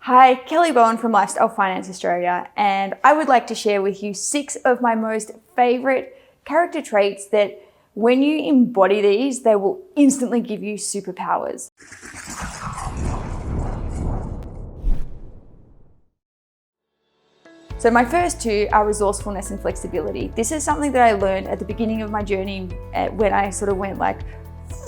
Hi, Kelly Bowen from Lifestyle Finance Australia, and I would like to share with you 6 of my most favorite character traits that when you embody these, they will instantly give you superpowers. So my first 2 are resourcefulness and flexibility. This is something that I learned at the beginning of my journey when I sort of went like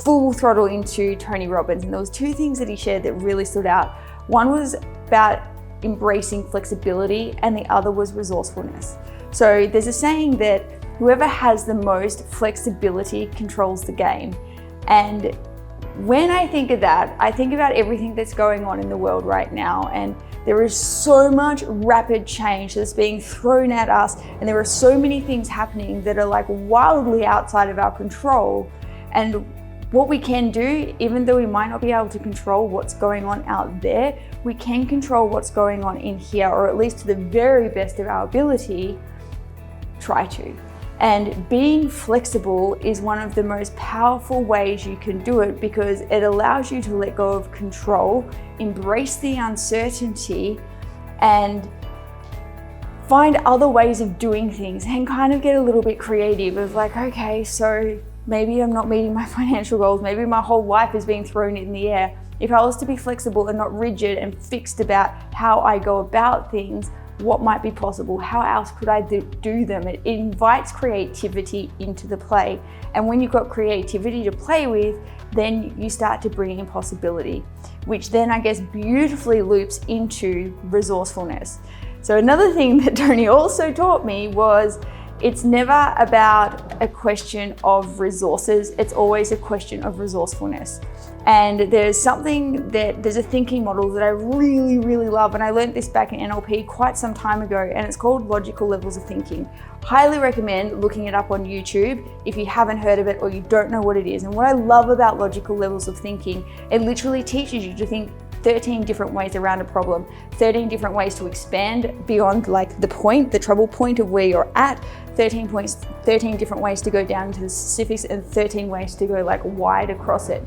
full throttle into Tony Robbins, and there was 2 things that he shared that really stood out. One was about embracing flexibility and the other was resourcefulness. So there's a saying that whoever has the most flexibility controls the game. And when I think of that, I think about everything that's going on in the world right now, and there is so much rapid change that's being thrown at us, and there are so many things happening that are like wildly outside of our control. And what we can do, even though we might not be able to control what's going on out there, we can control what's going on in here, or at least to the very best of our ability, try to. And being flexible is one of the most powerful ways you can do it, because it allows you to let go of control, embrace the uncertainty, and find other ways of doing things, and kind of get a little bit creative of like, okay, so maybe I'm not meeting my financial goals, maybe my whole life is being thrown in the air. If I was to be flexible and not rigid and fixed about how I go about things, what might be possible? How else could I do them? It invites creativity into the play. And when you've got creativity to play with, then you start to bring in possibility, which then I guess beautifully loops into resourcefulness. So another thing that Tony also taught me was it's never about a question of resources, it's always a question of resourcefulness. And there's a thinking model that I really love, and I learned this back in NLP quite some time ago, and it's called logical levels of thinking. Highly recommend looking it up on YouTube if you haven't heard of it or you don't know what it is. And what I love about logical levels of thinking, it literally teaches you to think 13 different ways around a problem, 13 different ways to expand beyond like the trouble point of where you're at, 13 different ways to go down into the specifics, and 13 ways to go like wide across it.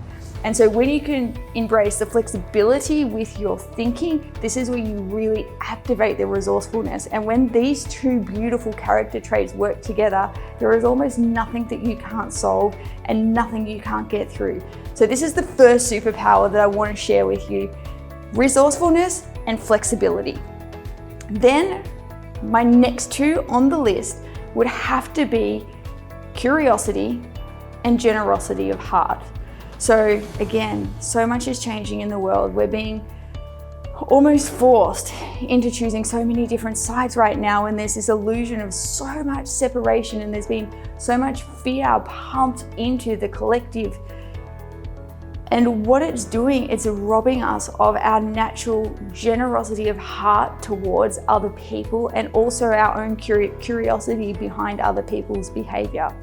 And so when you can embrace the flexibility with your thinking, this is where you really activate the resourcefulness. And when these 2 beautiful character traits work together, there is almost nothing that you can't solve and nothing you can't get through. So this is the first superpower that I want to share with you: resourcefulness and flexibility. Then my next 2 on the list would have to be curiosity and generosity of heart. So again, so much is changing in the world. We're being almost forced into choosing so many different sides right now, and there's this illusion of so much separation, and there's been so much fear pumped into the collective. And what it's doing, it's robbing us of our natural generosity of heart towards other people, and also our own curiosity behind other people's behavior.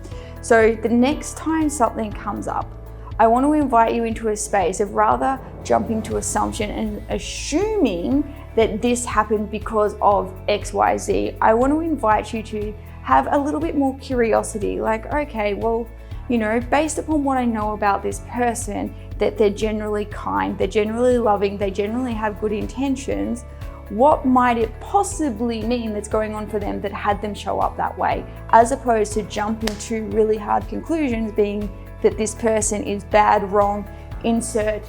So the next time something comes up, I want to invite you into a space of rather jumping to assumption and assuming that this happened because of X, Y, Z. I want to invite you to have a little bit more curiosity, like, okay, well, you know, based upon what I know about this person, that they're generally kind, they're generally loving, they generally have good intentions, what might it possibly mean that's going on for them that had them show up that way? As opposed to jumping to really hard conclusions, being that this person is bad, wrong, insert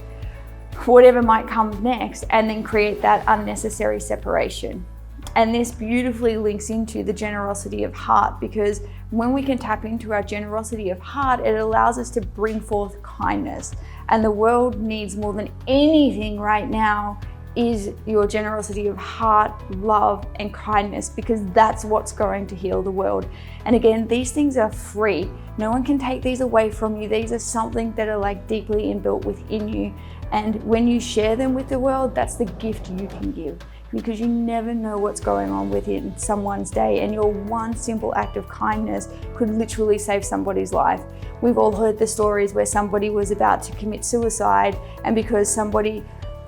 whatever might come next, and then create that unnecessary separation. And this beautifully links into the generosity of heart, because when we can tap into our generosity of heart, it allows us to bring forth kindness. And the world needs more than anything right now is your generosity of heart, love, and kindness, because that's what's going to heal the world. And again, these things are free. No one can take these away from you. These are something that are like deeply inbuilt within you. And when you share them with the world, that's the gift you can give, because you never know what's going on within someone's day, and your one simple act of kindness could literally save somebody's life. We've all heard the stories where somebody was about to commit suicide, and because somebody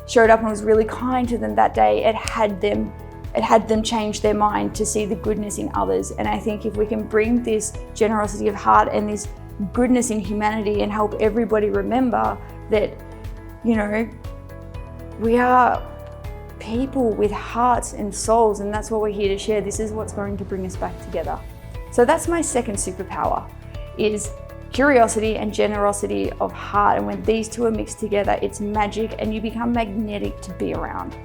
showed up and was really kind to them that day, it had them change their mind to see the goodness in others. And I think if we can bring this generosity of heart and this goodness in humanity and help everybody remember that, you know, we are people with hearts and souls, and that's what we're here to share. This is what's going to bring us back together. So that's my second superpower, is curiosity and generosity of heart. And when these two are mixed together, it's magic and you become magnetic to be around.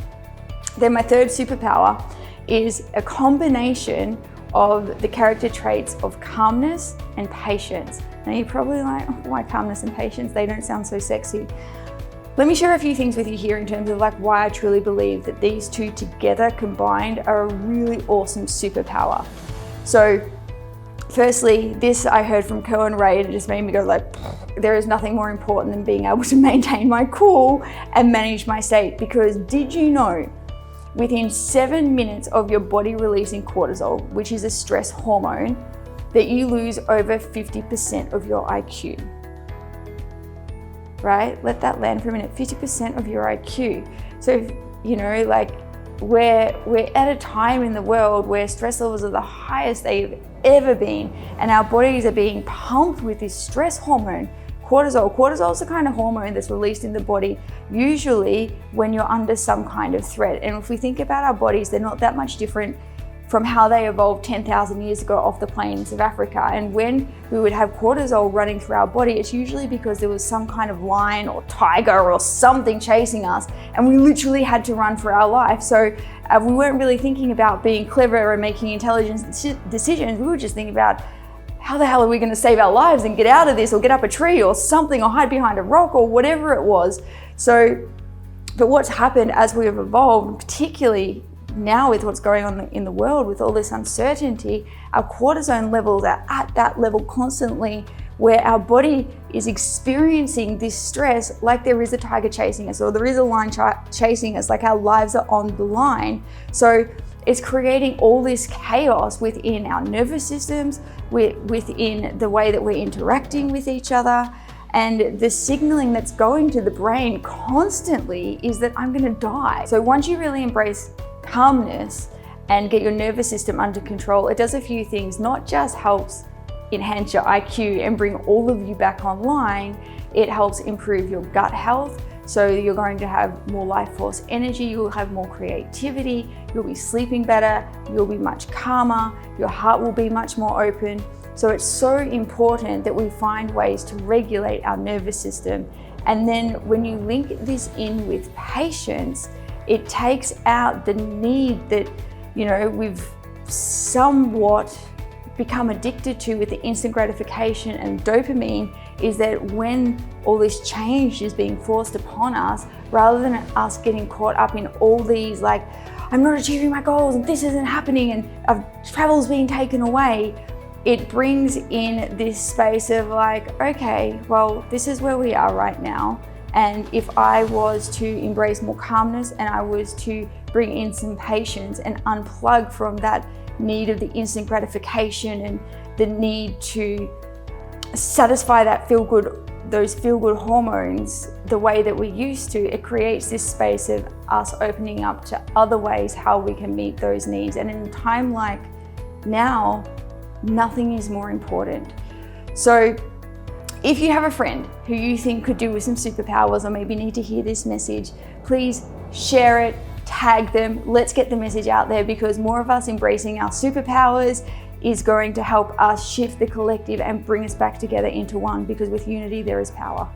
Then my third superpower is a combination of the character traits of calmness and patience. Now you're probably like, oh, why calmness and patience? They don't sound so sexy. Let me share a few things with you here in terms of like why I truly believe that these two together combined are a really awesome superpower. So firstly, this I heard from 𝘾𝙤𝙧𝙧 and it just made me go like, there is nothing more important than being able to maintain my cool and manage my state. Because did you know, within 7 minutes of your body releasing cortisol, which is a stress hormone, that you lose over 50% of your IQ. Right? Let that land for a minute. 50% of your IQ. So, you know, like we're at a time in the world where stress levels are the highest they've ever been, and our bodies are being pumped with this stress hormone, cortisol. Cortisol is the kind of hormone that's released in the body usually when you're under some kind of threat. And if we think about our bodies, they're not that much different from how they evolved 10,000 years ago off the plains of Africa. And when we would have cortisol running through our body, it's usually because there was some kind of lion or tiger or something chasing us, and we literally had to run for our life. So we weren't really thinking about being clever and making intelligent decisions. We were just thinking about, how the hell are we going to save our lives and get out of this, or get up a tree or something, or hide behind a rock or whatever it was. So, but what's happened as we have evolved, particularly now with what's going on in the world with all this uncertainty, our cortisone levels are at that level constantly, where our body is experiencing this stress like there is a tiger chasing us, or there is a lion chasing us, like our lives are on the line. So it's creating all this chaos within our nervous systems, within the way that we're interacting with each other. And the signaling that's going to the brain constantly is that I'm gonna die. So once you really embrace calmness and get your nervous system under control, it does a few things. Not just helps enhance your IQ and bring all of you back online, it helps improve your gut health. So you're going to have more life force energy, you'll have more creativity, you'll be sleeping better, you'll be much calmer, your heart will be much more open. So it's so important that we find ways to regulate our nervous system. And then when you link this in with patience, it takes out the need that, you know, we've somewhat become addicted to with the instant gratification and dopamine, is that when all this change is being forced upon us, rather than us getting caught up in all these like, I'm not achieving my goals and this isn't happening and travel's being taken away, it brings in this space of like, okay, well, this is where we are right now. And if I was to embrace more calmness and I was to bring in some patience and unplug from that need of the instant gratification and the need to satisfy that those feel-good hormones the way that we used to, it creates this space of us opening up to other ways how we can meet those needs. And in a time like now, nothing is more important. So if you have a friend who you think could do with some superpowers, or maybe need to hear this message, please share it, tag them, let's get the message out there, because more of us embracing our superpowers is going to help us shift the collective and bring us back together into one, because with unity there is power.